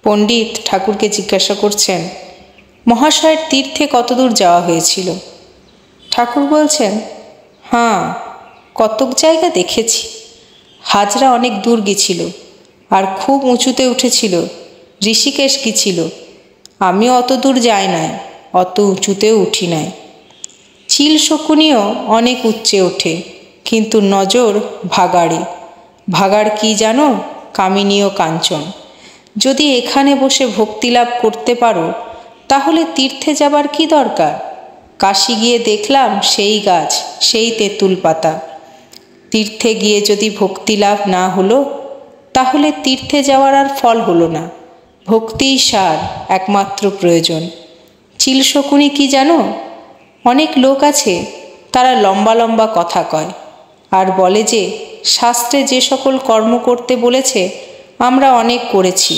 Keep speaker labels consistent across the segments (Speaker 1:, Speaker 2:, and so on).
Speaker 1: পণ্ডিত ঠাকুরকে জিজ্ঞাসা করছেন, মহাশয়ের তীর্থে কতদূর যাওয়া হয়েছিল? ঠাকুর বলছেন, হ্যাঁ, কতক জায়গা দেখেছি। হাজরা অনেক দূর গেছিল আর খুব উঁচুতে উঠেছিল, ঋষিকেশ গেছিল। আমি অত দূর যাই নাই, অত উঁচুতেও উঠি নাই। চিল শকুনিও অনেক উচ্চে ওঠে, কিন্তু নজর ভাগাড়ে। ভাগাড় কি জানো? কামিনী ও কাঞ্চন। যদি এখানে বসে ভক্তিলাভ করতে পারো তাহলে তীর্থে যাবার কি দরকার? কাশী গিয়ে দেখলাম সেই গাছ, সেই তেঁতুল পাতা। তীর্থে গিয়ে যদি ভক্তিলাভ না হলো তাহলে তীর্থে যাওয়ার আর ফল হলো না। ভক্তিই সার, একমাত্র প্রয়োজন। চিল শকুনি কি জানো? অনেক লোক আছে, তারা লম্বা লম্বা কথা কয় আর বলে যে শাস্ত্রে যে সকল কর্ম করতে বলেছে আমরা অনেক করেছি।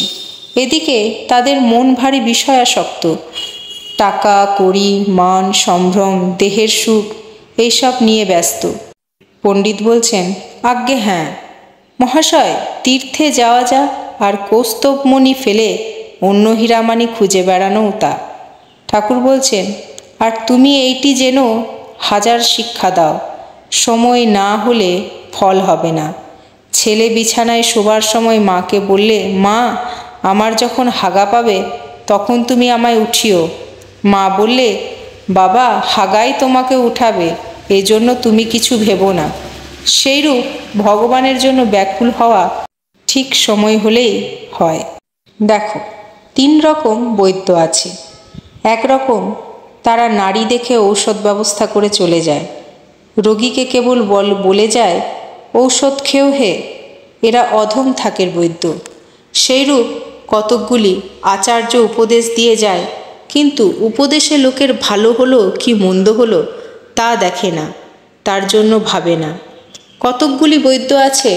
Speaker 1: এদিকে তাদের মন ভারী বিষয়াসক্ত, টাকা কড়ি, মান সম্ভ্রম, দেহের সুখ, এইসব নিয়ে ব্যস্ত। পণ্ডিত বলছেন, আজ্ঞে হ্যাঁ মহাশয়, তীর্থে যাওয়া যা, আর কৌস্তবমণি ফেলে অন্য হীরামানি খুঁজে বেড়ানোও তা। ঠাকুর বলছেন, আর তুমি এইটি যেন হাজার শিক্ষা দাও, সময় না হলে ফল হবে না। ছেলে বিছানায় শোবার সময় মাকে বললে, মা আমার যখন হাগা পাবে তখন তুমি আমায় উঠিও। মা বললে, বাবা হাগাই তোমাকে উঠাবে, এজন্য তুমি কিছু ভেবো না। সেইরূপ ভগবানের জন্য ব্যাকুল হওয়া ঠিক সময় হলেই হয়। দেখো, 3 রকম বৈদ্য আছে। একরকম তারা নারী দেখে ঔষধ ব্যবস্থা করে চলে যায়, রোগীকে কেবল বলে যায় ঔষধ খেও হে। এরা অধম থাকের বৈদ্য। সেইরূপ কতকগুলি আচার্য উপদেশ দিয়ে যায়, কিন্তু উপদেশে লোকের ভালো হলো কি মন্দ হলো তা দেখে না, তার জন্য ভাবে না। কতকগুলি বৈদ্য আছে,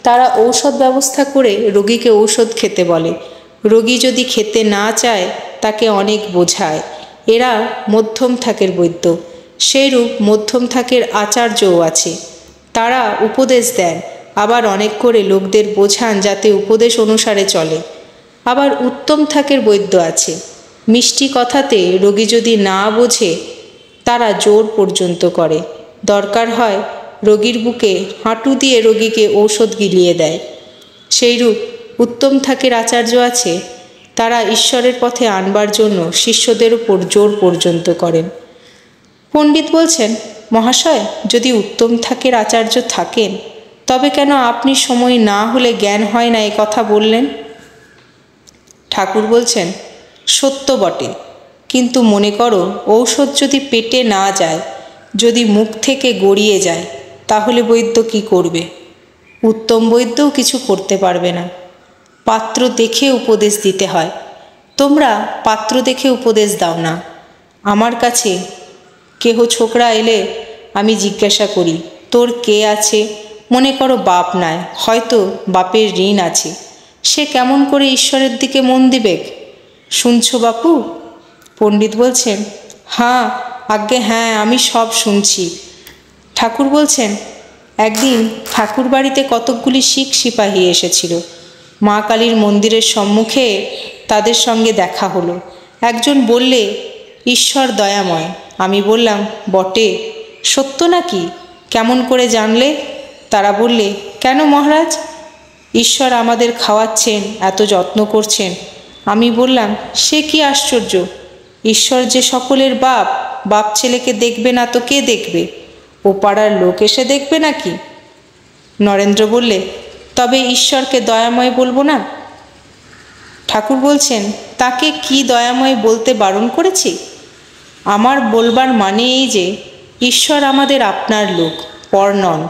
Speaker 1: তারা ঔষধ ব্যবস্থা করে রোগীকে ঔষধ খেতে বলে, রোগী যদি খেতে না চায় তাকে অনেক বোঝায়। এরা মধ্যম থাকের বৈদ্য। সেইরূপ মধ্যম থাকের আচার্যও আছে, তারা উপদেশ দেন, আবার অনেক করে লোকদের বোঝান যাতে উপদেশ অনুসারে চলে। আবার উত্তম থাকের বৈদ্য আছে, মিষ্টি কথাতে রোগী যদি না বোঝে তারা জোর পর্যন্ত করে, দরকার হয় রোগীর বুকে হাঁটু দিয়ে রোগীকে ঔষধ গিলিয়ে দেয়। সেইরূপ উত্তম থাকের আচার্য আছে, তারা ঈশ্বরের পথে আনবার জন্য শিষ্যদের উপর জোর পর্যন্ত করেন। পণ্ডিত বলছেন, মহাশয় যদি উত্তম থাকের আচার্য থাকেন তবে কেন আপনি সময় না হলে জ্ঞান হয় না এ কথা বললেন? ঠাকুর বলছেন, সত্য বটে, কিন্তু মনে করো ঔষধ যদি পেটে না যায়, যদি মুখ থেকে গড়িয়ে যায়, তাহলে বৈদ্য কি করবে? উত্তম বৈদ্যও কিছু করতে পারবে না। পাত্র দেখে উপদেশ দিতে হয়। তোমরা পাত্র দেখে উপদেশ দাও না। আমার কাছে কেহ ছোকরা এলে আমি জিজ্ঞাসা করি, তোর কে আছে? মনে করো বাপ নাই, হয়তো বাপের ঋণ আছে, সে কেমন করে ঈশ্বরের দিকে মন দিবে? শুনছো বাপু? পণ্ডিত বলছেন, হ্যাঁ আজ্ঞে হ্যাঁ, আমি সব শুনছি। ঠাকুর বলছেন, একদিন ঠাকুর বাড়িতে কতকগুলি শিখ সিপাহী এসেছিল। মা কালীর মন্দিরের সম্মুখে তাদের সঙ্গে দেখা হলো। একজন বললে, ঈশ্বর দয়াময়। আমি বললাম, বটে, সত্য নাকি? কেমন করে জানলে? তারা বললে, কেন মহারাজ, ঈশ্বর আমাদের খাওয়াচ্ছেন, এত যত্ন করছেন। আমি বললাম, সে কি আশ্চর্য! ঈশ্বর যে সকলের বাপ, বাপ ছেলেকে দেখবে না তো কে দেখবে? ও পাড়ার লোক এসে দেখবে নাকি? নরেন্দ্র বললে, তবে ঈশ্বরকে দয়াময় বলবো না? ঠাকুর বলছেন, তাকে কি দয়াময় বলতে বারণ করেছি? আমার বলবার মানে এই যে ঈশ্বর আমাদের আপনার লোক, পর নন।